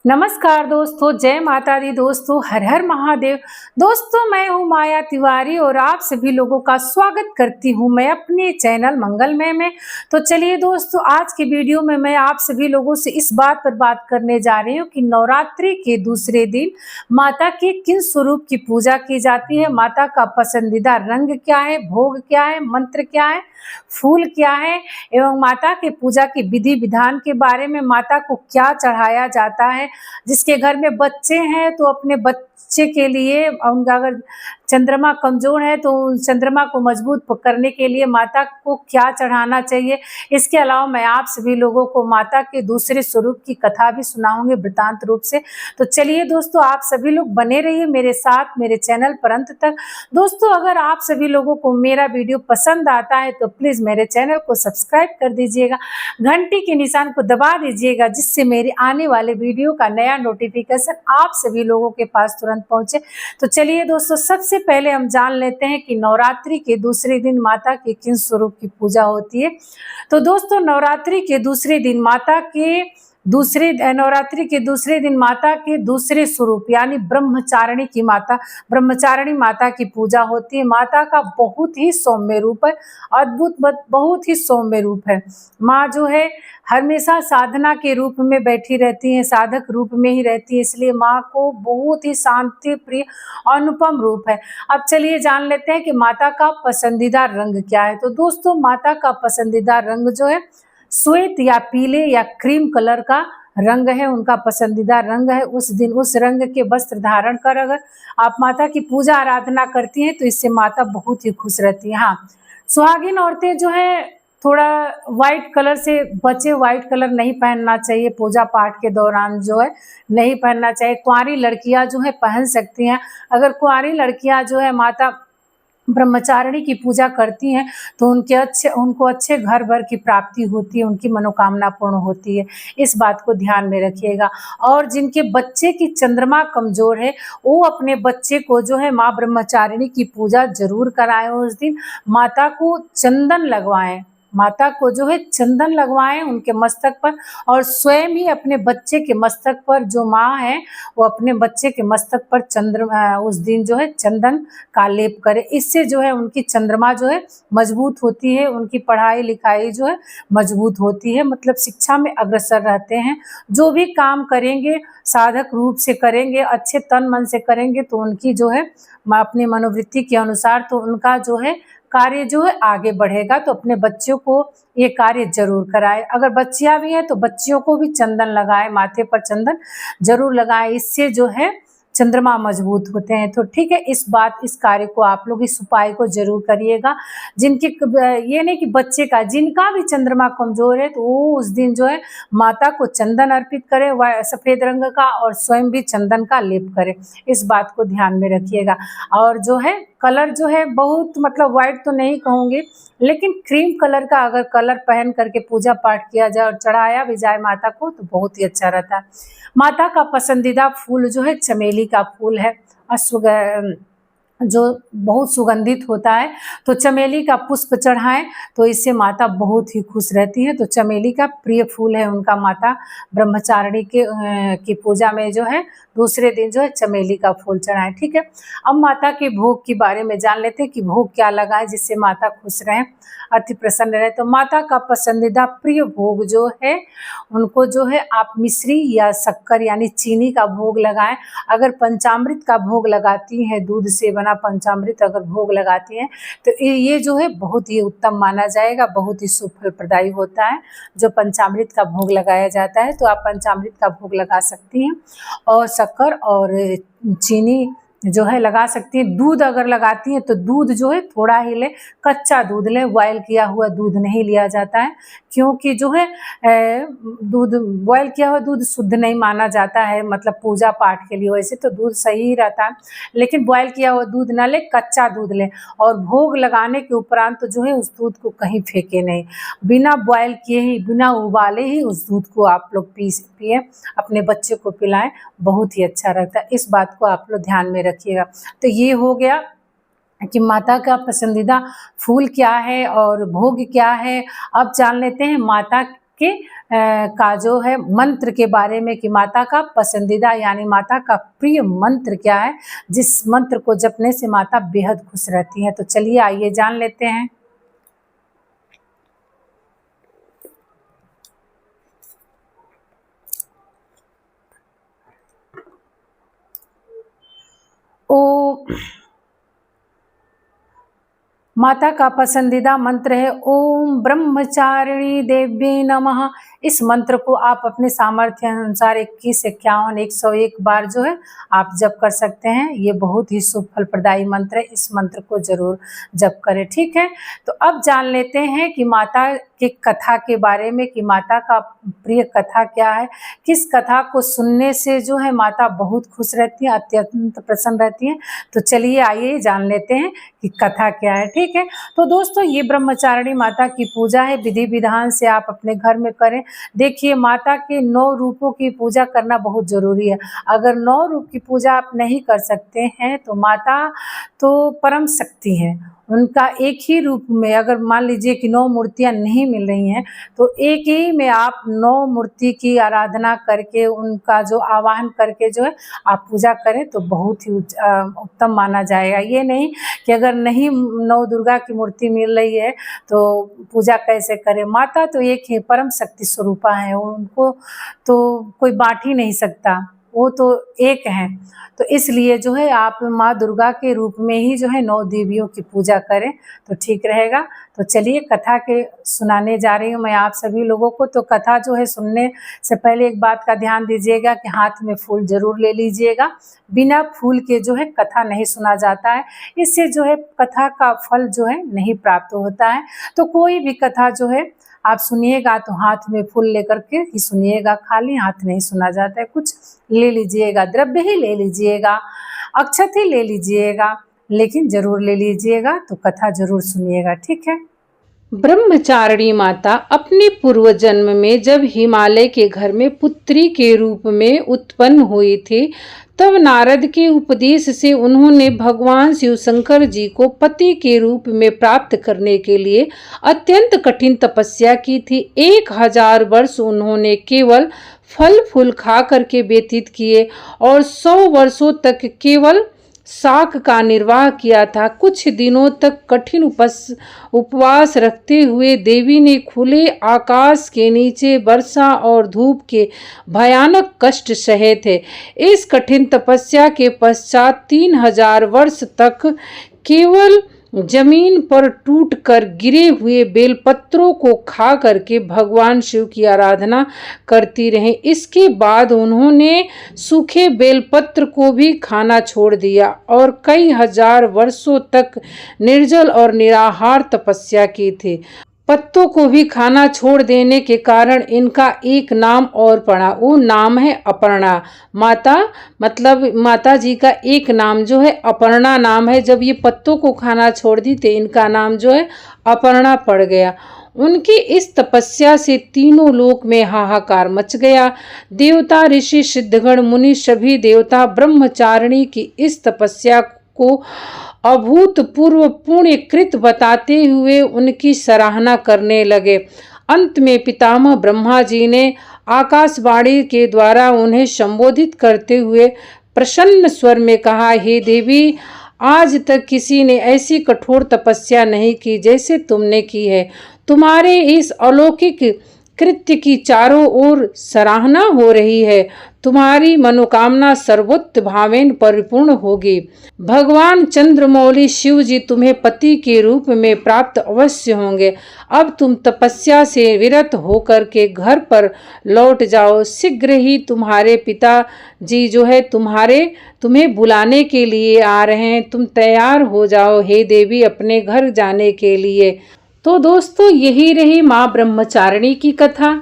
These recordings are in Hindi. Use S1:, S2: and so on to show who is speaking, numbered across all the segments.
S1: नमस्कार दोस्तों, जय माता दी दोस्तों, हर हर महादेव। दोस्तों, मैं हूँ माया तिवारी और आप सभी लोगों का स्वागत करती हूँ मैं अपने चैनल मंगलमय में। तो चलिए दोस्तों, आज के वीडियो में मैं आप सभी लोगों से इस बात पर बात करने जा रही हूँ कि नवरात्रि के दूसरे दिन माता के किन स्वरूप की पूजा की जाती है, माता का पसंदीदा रंग क्या है, भोग क्या है, मंत्र क्या है, फूल क्या है एवं माता के पूजा की विधि विधान के बारे में, माता को क्या चढ़ाया जाता है। जिसके घर में बच्चे हैं तो अपने बच्चे के लिए, उनका अगर चंद्रमा कमजोर है तो चंद्रमा को मजबूत करने के लिए माता को क्या चढ़ाना चाहिए। इसके अलावा मैं आप सभी लोगों को माता के दूसरे स्वरूप की कथा भी सुनाऊंगी वृतांत रूप से। तो चलिए दोस्तों, आप सभी लोग बने रहिए मेरे साथ मेरे चैनल पर अंत तक। दोस्तों, अगर आप सभी लोगों को मेरा वीडियो पसंद आता है तो प्लीज मेरे चैनल को सब्सक्राइब कर दीजिएगा, घंटी के निशान को दबा दीजिएगा, जिससे मेरे आने वाले वीडियो का नया नोटिफिकेशन आप सभी लोगों के पास तुरंत पहुंचे। तो चलिए दोस्तों, सबसे पहले हम जान लेते हैं कि नवरात्रि के दूसरे दिन माता के किन स्वरूप की पूजा होती है। तो दोस्तों, नवरात्रि के दूसरे दिन माता के दूसरे स्वरूप यानी ब्रह्मचारिणी माता की पूजा होती है। माता का बहुत ही सौम्य रूप है, अद्भुत बहुत ही सौम्य रूप है। माँ जो है हमेशा साधना के रूप में बैठी रहती है, साधक रूप में ही रहती है, इसलिए माँ को बहुत ही शांति प्रिय अनुपम रूप है। अब चलिए जान लेते हैं कि माता का पसंदीदा रंग क्या है। तो दोस्तों, माता का पसंदीदा रंग जो है श्वेत या पीले या क्रीम कलर का रंग है, उनका पसंदीदा रंग है। उस दिन उस रंग के वस्त्र धारण कर अगर आप माता की पूजा आराधना करती हैं तो इससे माता बहुत ही खुश रहती है। हाँ, सुहागिन औरतें जो है थोड़ा व्हाइट कलर से बचे, व्हाइट कलर नहीं पहनना चाहिए पूजा पाठ के दौरान, जो है नहीं पहनना चाहिए। कुंवारी लड़कियां जो है पहन सकती हैं। अगर कुंवारी लड़कियां जो है माता ब्रह्मचारिणी की पूजा करती हैं तो उनको अच्छे घर भर की प्राप्ति होती है, उनकी मनोकामना पूर्ण होती है। इस बात को ध्यान में रखिएगा। और जिनके बच्चे की चंद्रमा कमजोर है वो अपने बच्चे को जो है माँ ब्रह्मचारिणी की पूजा जरूर कराएं। उस दिन माता को चंदन लगवाएं, माता को जो है चंदन लगवाएं उनके मस्तक पर, और स्वयं ही अपने बच्चे के मस्तक पर, जो माँ है वो अपने बच्चे के मस्तक पर उस दिन जो है चंदन का लेप करे। इससे जो है उनकी चंद्रमा जो है मजबूत होती है, उनकी पढ़ाई लिखाई जो है मजबूत होती है, मतलब शिक्षा में अग्रसर रहते हैं। जो भी काम करेंगे साधक रूप से करेंगे, अच्छे तन मन से करेंगे तो उनकी जो है अपनी मनोवृत्ति के अनुसार तो उनका जो है कार्य जो है आगे बढ़ेगा। तो अपने बच्चों को ये कार्य जरूर कराए। अगर बच्चियां भी हैं तो बच्चियों को भी चंदन लगाए, माथे पर चंदन जरूर लगाए, इससे जो है चंद्रमा मजबूत होते हैं। तो ठीक है, इस कार्य को आप लोग इस उपाय को जरूर करिएगा। जिनके ये नहीं कि बच्चे का, जिनका भी चंद्रमा कमजोर है तो वो उस दिन जो है माता को चंदन अर्पित करे, वह सफेद रंग का, और स्वयं भी चंदन का लेप करे। इस बात को ध्यान में रखिएगा। और जो है कलर जो है बहुत, मतलब व्हाइट तो नहीं कहूँगी, लेकिन क्रीम कलर का अगर कलर पहन करके पूजा पाठ किया जाए और चढ़ाया भी जाए माता को तो बहुत ही अच्छा रहता है। माता का पसंदीदा फूल जो है चमेली का फूल है, जो बहुत सुगंधित होता है। तो चमेली का पुष्प चढ़ाएं तो इससे माता बहुत ही खुश रहती है। तो चमेली का प्रिय फूल है उनका। माता ब्रह्मचारिणी की पूजा में जो है दूसरे दिन जो है चमेली का फूल चढ़ाएं। ठीक है, अब माता के भोग के बारे में जान लेते हैं कि भोग क्या लगाएं जिससे माता खुश रहें, अति प्रसन्न रहे। तो माता का पसंदीदा प्रिय भोग जो है उनको जो है आप मिश्री या शक्कर यानी चीनी का भोग लगाएं। अगर पंचामृत का भोग लगाती हैं, दूध से बना पंचामृत अगर भोग लगाती हैं तो ये जो है बहुत ही उत्तम माना जाएगा, बहुत ही शुभ फलप्रदायी होता है जो पंचामृत का भोग लगाया जाता है। तो आप पंचामृत का भोग लगा सकती हैं, और शक्कर और चीनी जो है लगा सकती हैं। दूध अगर लगाती हैं तो दूध जो है थोड़ा ही ले, कच्चा दूध ले, बॉयल किया हुआ दूध नहीं लिया जाता है, क्योंकि जो है दूध, बॉयल किया हुआ दूध शुद्ध नहीं माना जाता है, मतलब पूजा पाठ के लिए। वैसे तो दूध सही ही रहता है, लेकिन बॉयल किया हुआ दूध ना ले, कच्चा दूध ले। और भोग लगाने के उपरांत तो जो है उस दूध को कहीं फेंके नहीं, बिना बॉयल किए ही, बिना उबाले ही उस दूध को आप लोग पिए, अपने बच्चे को पिलाएं, बहुत ही अच्छा रहता है। इस बात को आप लोग ध्यान में रखिएगा। तो ये हो गया कि माता का पसंदीदा फूल क्या है और भोग क्या है। अब जान लेते हैं माता के का जो है मंत्र के बारे में कि माता का पसंदीदा यानी माता का प्रिय मंत्र क्या है, जिस मंत्र को जपने से माता बेहद खुश रहती हैं। तो चलिए आइए जान लेते हैं। ओ माता का पसंदीदा मंत्र है ओम ब्रह्मचारिणी देव्यै नमः। इस मंत्र को आप अपने सामर्थ्य अनुसार 21, 51, 101 बार जो है आप जप कर सकते हैं। ये बहुत ही शुभ फलप्रदायी मंत्र है, इस मंत्र को जरूर जप करें। ठीक है, तो अब जान लेते हैं कि माता की कथा के बारे में कि माता का प्रिय कथा क्या है, किस कथा को सुनने से जो है माता बहुत खुश रहती है, अत्यंत प्रसन्न रहती है। तो चलिए आइए जान लेते हैं कि कथा क्या है। ठीक है, तो दोस्तों ये ब्रह्मचारिणी माता की पूजा है, विधि विधान से आप अपने घर में करें। देखिए माता के 9 रूपों की पूजा करना बहुत जरूरी है। अगर 9 रूप की पूजा आप नहीं कर सकते हैं तो माता तो परम शक्ति है, उनका एक ही रूप में अगर मान लीजिए कि 9 मूर्तियां नहीं मिल रही हैं तो एक ही में आप 9 मूर्ति की आराधना करके उनका जो आवाहन करके जो है आप पूजा करें तो बहुत ही उत्तम माना जाएगा। ये नहीं कि अगर नहीं 9 दुर्गा की मूर्ति मिल रही है तो पूजा कैसे करें। माता तो एक ही परम शक्ति स्वरूपा है, उनको तो कोई बांट ही नहीं सकता, वो तो एक हैं। तो इसलिए जो है आप माँ दुर्गा के रूप में ही जो है 9 देवियों की पूजा करें तो ठीक रहेगा। तो चलिए कथा के सुनाने जा रही हूँ मैं आप सभी लोगों को। तो कथा जो है सुनने से पहले एक बात का ध्यान दीजिएगा कि हाथ में फूल जरूर ले लीजिएगा। बिना फूल के जो है कथा नहीं सुना जाता है, इससे जो है कथा का फल जो है नहीं प्राप्त होता है। तो कोई भी कथा जो है आप सुनिएगा तो हाथ में फूल लेकर के ही सुनिएगा, खाली हाथ नहीं सुना जाता है। कुछ ले लीजिएगा, द्रव्य ही ले लीजिएगा, अक्षत ही ले लीजिएगा, लेकिन जरूर ले लीजिएगा, तो कथा जरूर सुनिएगा। ठीक है।
S2: ब्रह्मचारिणी माता अपने पूर्व जन्म में जब हिमालय के घर में पुत्री के रूप में उत्पन्न हुई थी, तब नारद के उपदेश से उन्होंने भगवान शिव शंकर जी को पति के रूप में प्राप्त करने के लिए अत्यंत कठिन तपस्या की थी। 1000 वर्ष उन्होंने केवल फल फूल खा करके व्यतीत किए और 100 वर्षों तक केवल शाक का निर्वाह किया था। कुछ दिनों तक कठिन उपवास रखते हुए देवी ने खुले आकाश के नीचे वर्षा और धूप के भयानक कष्ट सहे थे। इस कठिन तपस्या के पश्चात 3000 वर्ष तक केवल जमीन पर टूटकर गिरे हुए बेलपत्रों को खा करके भगवान शिव की आराधना करती रहीं। इसके बाद उन्होंने सूखे बेलपत्र को भी खाना छोड़ दिया और कई हजार वर्षों तक निर्जल और निराहार तपस्या की थी। पत्तों को भी खाना छोड़ देने के कारण इनका एक नाम और पड़ा, वो नाम है अपर्णा। माता मतलब माता जी का एक नाम जो है अपर्णा नाम है। जब ये पत्तों को खाना छोड़ दी तो इनका नाम जो है अपर्णा पड़ गया। उनकी इस तपस्या से तीनों लोक में हाहाकार मच गया। देवता, ऋषि, सिद्धगण, मुनि सभी देवता ब्रह्मचारिणी की इस तपस्या को अभूतपूर्व पुण्यकृत बताते हुए उनकी सराहना करने लगे। अंत में पितामह ब्रह्मा जी ने आकाशवाणी के द्वारा उन्हें संबोधित करते हुए प्रसन्न स्वर में कहा, हे देवी, आज तक किसी ने ऐसी कठोर तपस्या नहीं की जैसे तुमने की है। तुम्हारे इस अलौकिक कृत्य की चारों ओर सराहना हो रही है। तुम्हारी मनोकामना सर्वोत्त भावेन परिपूर्ण होगी। भगवान चंद्रमौली शिव जी तुम्हें पति के रूप में प्राप्त अवश्य होंगे। अब तुम तपस्या से विरत होकर के घर पर लौट जाओ। शीघ्र ही तुम्हारे पिता जी जो है तुम्हें बुलाने के लिए आ रहे हैं। तुम तैयार हो जाओ हे देवी अपने घर जाने के लिए। तो दोस्तों यही रही माँ ब्रह्मचारिणी की कथा।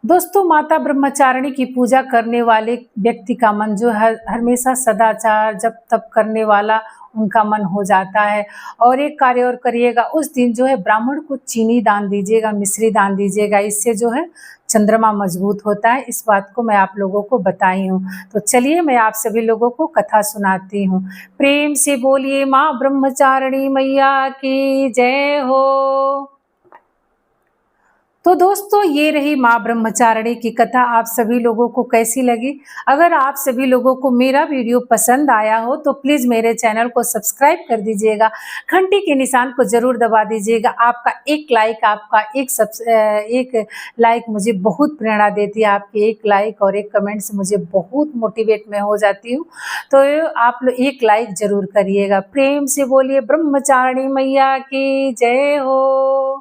S1: दोस्तों माता ब्रह्मचारिणी की पूजा करने वाले व्यक्ति का मन जो है हमेशा सदाचार जब तप करने वाला उनका मन हो जाता है। और एक कार्य और करिएगा, उस दिन जो है ब्राह्मण को चीनी दान दीजिएगा, मिश्री दान दीजिएगा। इससे जो है चंद्रमा मजबूत होता है। इस बात को मैं आप लोगों को बताई हूँ। तो चलिए मैं आप सभी लोगों को कथा सुनाती हूँ। प्रेम से बोलिए माँ ब्रह्मचारिणी मैया की जय हो। तो दोस्तों ये रही माँ ब्रह्मचारिणी की कथा। आप सभी लोगों को कैसी लगी? अगर आप सभी लोगों को मेरा वीडियो पसंद आया हो तो प्लीज मेरे चैनल को सब्सक्राइब कर दीजिएगा, घंटी के निशान को जरूर दबा दीजिएगा। आपका एक लाइक मुझे बहुत प्रेरणा देती है। आपके एक लाइक और एक कमेंट से मुझे बहुत मोटिवेट मैं हो जाती हूँ। तो आप लोग एक लाइक जरूर करिएगा। प्रेम से बोलिए ब्रह्मचारिणी मैया की जय हो।